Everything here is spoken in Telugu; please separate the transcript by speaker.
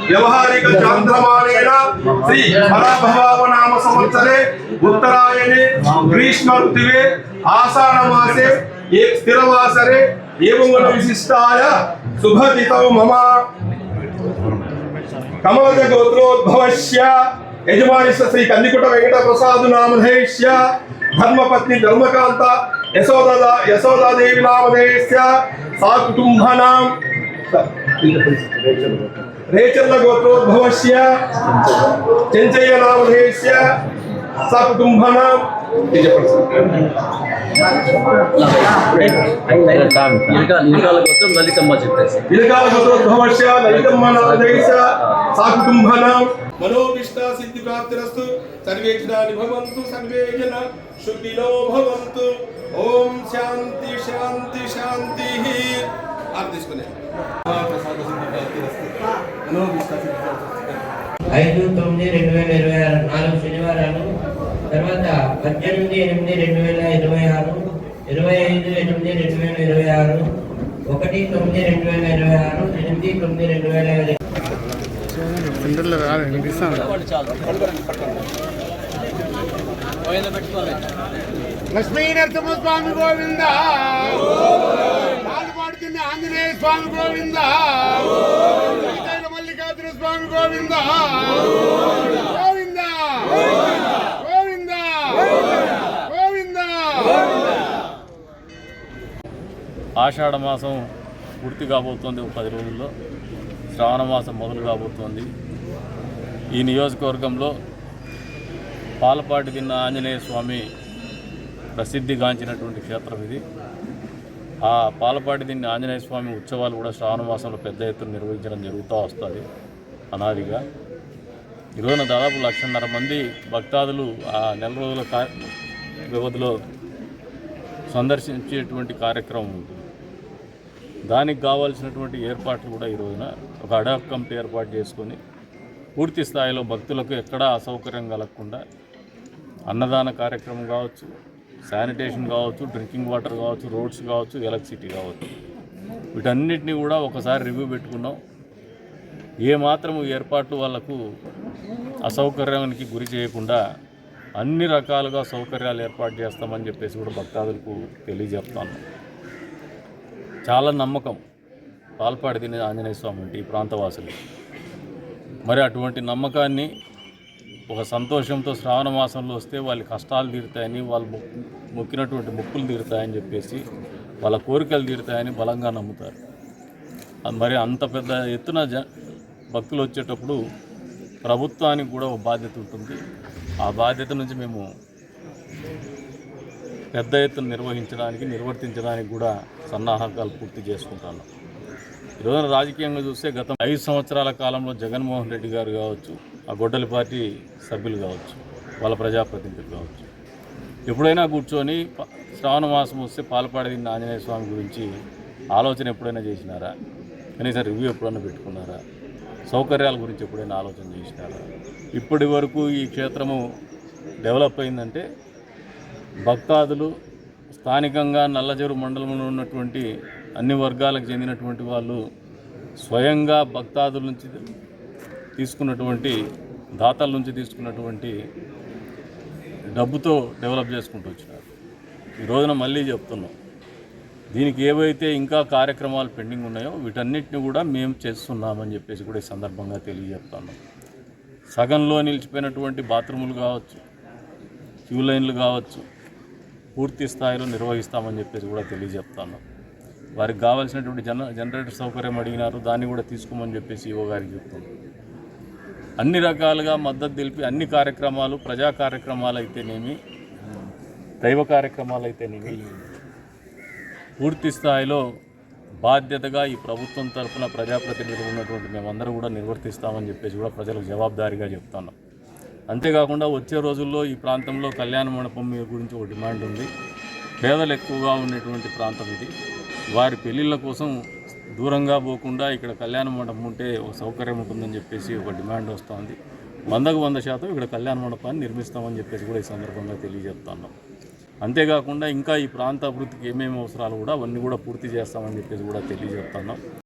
Speaker 1: व्यवहारिक चांद्रमानेन श्री फलाभवानाम संवत्सरे उत्तरायणे ग्रीष्म ऋतुवे आषाढ़ मासे एक स्थिरवासरे एवं विशिष्टाय शुभदितौ मम कमलज गोत्रोद्भवस्य यजमानस्य श्री कंदिकुट वेंकट प्रसाद नामधेयस्य धर्मपत्नी धर्मकांत यशोदा देवी नामधेयस्य सा कुटुंबानां रेचल गोत्रोद्भवस्य चंचय नामधेयस्य सा कुटुंबानां इलकाल गोत्रोद्भवस्य ललितम्मा नामधेयस्य सा कुटुंबानां मनोभीष्टा सिद्धि प्राप्तिरस्तु सर्वे जनानि भवन्तु सर्वे जना सुखिनो भवन्तु ओम शांति शांति शांति आप తీసుకునే
Speaker 2: 5/9/2026 శనివారాలు తర్వాత 18/8/2026 25/8/2026 1/9/2026 8/9/2026
Speaker 3: సెంటర్లో రాలే వినిపిస్తాను. లక్ష్మీ నరసింహస్వామి గోవింద, పాడుతుంది ఆంజనేయ స్వామి గోవింద, మల్లికార్జున స్వామి గోవింద గోవింద గోవింద గోవింద.
Speaker 4: ఆషాఢ మాసం పూర్తి కాబోతోంది. 10 రోజుల్లో శ్రావణ మాసం మొదలు కాబోతోంది. ఈ నియోజకవర్గంలో పాలపాటి తిన్న ఆంజనేయ స్వామి ప్రసిద్ధిగాంచినటువంటి క్షేత్రం ఇది. ఆ పాలపాటి తిన్న ఆంజనేయ స్వామి ఉత్సవాలు కూడా శ్రావణ మాసంలో పెద్ద ఎత్తున నిర్వహించడం జరుగుతూ వస్తుంది అనాదిగా. ఈరోజున దాదాపు 1,50,000 మంది భక్తాదులు ఆ నెల రోజుల వ్యవధిలో సందర్శించేటువంటి కార్యక్రమం ఉంటుంది. దానికి కావాల్సినటువంటి ఏర్పాట్లు కూడా ఈ రోజున ఒక అడాక్ కమిటీ ఏర్పాటు చేసుకొని పూర్తి స్థాయిలో భక్తులకు ఎక్కడా అసౌకర్యం కలగకుండా అన్నదాన కార్యక్రమం కావచ్చు, శానిటేషన్ కావచ్చు, డ్రింకింగ్ వాటర్ కావచ్చు, రోడ్స్ కావచ్చు, ఎలక్ట్రిసిటీ కావచ్చు, వీటన్నిటినీ కూడా ఒకసారి రివ్యూ పెట్టుకున్నాం. ఏమాత్రము ఏర్పాట్లు వాళ్లకు అసౌకర్యానికి గురి చేయకుండా అన్ని రకాలుగా సౌకర్యాలు ఏర్పాటు చేస్తామని చెప్పేసి కూడా భక్తాదులకు తెలియజేస్తాను. చాలా నమ్మకం పాల్పాడి తినే ఆంజనేయ స్వామి అంటే ఈ ప్రాంతవాసులు. మరి అటువంటి నమ్మకాన్ని ఒక సంతోషంతో శ్రావణ మాసంలో వస్తే వాళ్ళ కష్టాలు తీరుతాయని, వాళ్ళు మొక్కినటువంటి మొక్కులు తీరుతాయని చెప్పేసి, వాళ్ళ కోరికలు తీరుతాయని బలంగా నమ్ముతారు. మరి అంత పెద్ద ఎత్తున భక్తులు వచ్చేటప్పుడు ప్రభుత్వానికి కూడా ఒక బాధ్యత ఉంటుంది. ఆ బాధ్యత నుంచి మేము పెద్ద ఎత్తున నిర్వర్తించడానికి కూడా సన్నాహకాలు పూర్తి చేసుకుంటున్నాం. ఈరోజు రాజకీయంగా చూస్తే గత 5 సంవత్సరాల కాలంలో జగన్మోహన్ రెడ్డి గారు కావచ్చు, ఆ గొడ్డలి పార్టీ సభ్యులు కావచ్చు, వాళ్ళ ప్రజాప్రతినిధులు కావచ్చు, ఎప్పుడైనా కూర్చొని శ్రావణ మాసం వస్తే పాలపాడి తిన్న ఆంజనేయ స్వామి గురించి ఆలోచన ఎప్పుడైనా చేసినారా? కనీసం రివ్యూ ఎప్పుడైనా పెట్టుకున్నారా? సౌకర్యాల గురించి ఎప్పుడైనా ఆలోచన చేసినారా? ఇప్పటి వరకు ఈ క్షేత్రము డెవలప్ అయిందంటే భక్తాదులు స్థానికంగా నల్లజరు మండలంలో ఉన్నటువంటి అన్ని వర్గాలకు చెందినటువంటి వాళ్ళు స్వయంగా భక్తాదుల నుంచి తీసుకున్నటువంటి దాతల నుంచి తీసుకున్నటువంటి డబ్బుతో డెవలప్ చేసుకుంటూ వచ్చినారు. ఈ రోజున మళ్ళీ చెప్తున్నాం, దీనికి ఏవైతే ఇంకా కార్యక్రమాలు పెండింగ్ ఉన్నాయో వీటన్నిటిని కూడా మేము చేస్తున్నామని చెప్పేసి కూడా ఈ సందర్భంగా తెలియజేస్తున్నాం. సగంలో నిలిచిపోయినటువంటి బాత్రూములు కావచ్చు, క్యూ లైన్లు కావచ్చు, పూర్తి స్థాయిలో నిర్వహిస్తామని చెప్పేసి కూడా తెలియజేస్తున్నాం. వారికి కావాల్సినటువంటి జనరేటర్ సౌకర్యం అడిగినారు, దాన్ని కూడా తీసుకోమని చెప్పేసి ఈవో గారికి చెప్తున్నాం. అన్ని రకాలుగా మద్దతు తెలిపి అన్ని కార్యక్రమాలు, ప్రజా కార్యక్రమాలు అయితేనేమి, దైవ కార్యక్రమాలు అయితేనేమి పూర్తి స్థాయిలో బాధ్యతగా ఈ ప్రభుత్వం తరఫున ప్రజాప్రతినిధులు ఉన్నటువంటి మేమందరం కూడా నిర్వర్తిస్తామని చెప్పేసి కూడా ప్రజలకు జవాబుదారీగా చెప్తున్నాం. అంతేకాకుండా వచ్చే రోజుల్లో ఈ ప్రాంతంలో కళ్యాణ మండపం గురించి ఒక డిమాండ్ ఉంది. పేదలు ఎక్కువగా ఉన్నటువంటి ప్రాంతం ఇది. వారి పెళ్ళిళ్ళ కోసం దూరంగా పోకుండా ఇక్కడ కళ్యాణ మండపం ఉంటే ఒక సౌకర్యం ఉంటుందని చెప్పేసి ఒక డిమాండ్ వస్తుంది. 100% ఇక్కడ కళ్యాణ మండపాన్ని నిర్మిస్తామని చెప్పేసి కూడా ఈ సందర్భంగా తెలియజేస్తున్నాం. అంతేకాకుండా ఇంకా ఈ ప్రాంత అభివృద్ధికి ఏమేమి అవసరాలు కూడా అవన్నీ కూడా పూర్తి చేస్తామని చెప్పేసి కూడా తెలియజేస్తున్నాం.